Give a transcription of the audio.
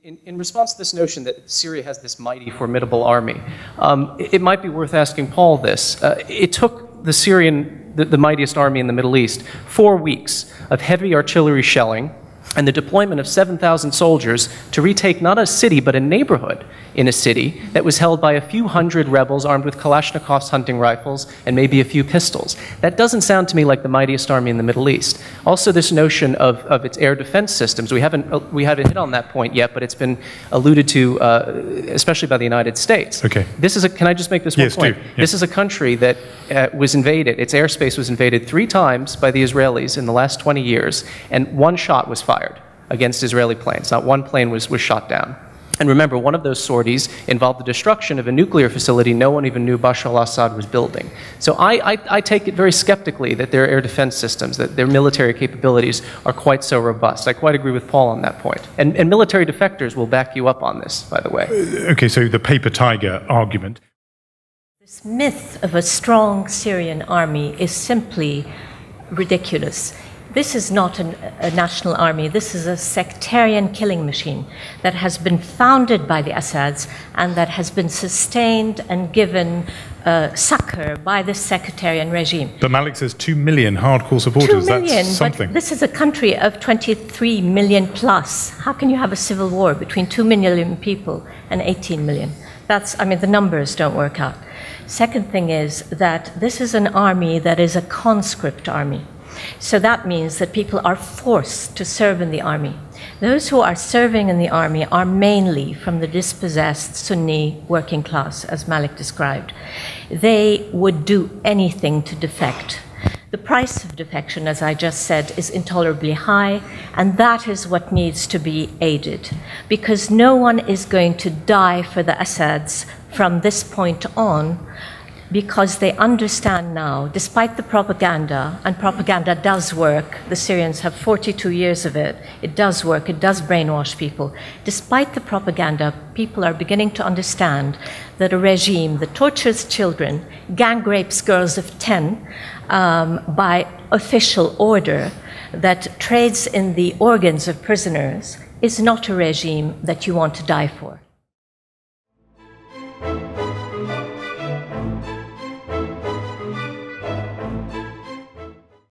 In response to this notion that Syria has this mighty, formidable army, it might be worth asking Paul this. It took the mightiest army in the Middle East 4 weeks of heavy artillery shelling and the deployment of 7,000 soldiers to retake not a city, but a neighborhood in a city that was held by a few hundred rebels armed with Kalashnikov's hunting rifles and maybe a few pistols. That doesn't sound to me like the mightiest army in the Middle East. Also, this notion of its air defense systems, we haven't hit on that point yet, but it's been alluded to, especially by the United States. Okay. Can I just make this one point? Do. Yeah. This is a country that was invaded, its airspace was invaded 3 times by the Israelis in the last 20 years, and 1 shot was fired against Israeli planes. Not 1 plane was shot down. And remember, one of those sorties involved the destruction of a nuclear facility no one even knew Bashar al-Assad was building. So I take it very skeptically that their air defense systems, that their military capabilities are quite so robust. I quite agree with Paul on that point. And military defectors will back you up on this, by the way. Okay, so the paper tiger argument. This myth of a strong Syrian army is simply ridiculous. This is not a national army. This is a sectarian killing machine that has been founded by the Assads and that has been sustained and given succor by the sectarian regime. But Malik says 2 million hardcore supporters. 2 million, that's something. but this is a country of 23 million plus. How can you have a civil war between 2 million people and 18 million? The numbers don't work out. Second thing is that this is an army that is a conscript army. So that means that people are forced to serve in the army. Those who are serving in the army are mainly from the dispossessed Sunni working class, as Malik described. They would do anything to defect. The price of defection, as I just said, is intolerably high, and that is what needs to be aided, because no one is going to die for the Assads from this point on, because they understand now, despite the propaganda, and propaganda does work, the Syrians have 42 years of it, it does work, it does brainwash people. Despite the propaganda, people are beginning to understand that a regime that tortures children, gang rapes girls of 10 by official order, that trades in the organs of prisoners, is not a regime that you want to die for.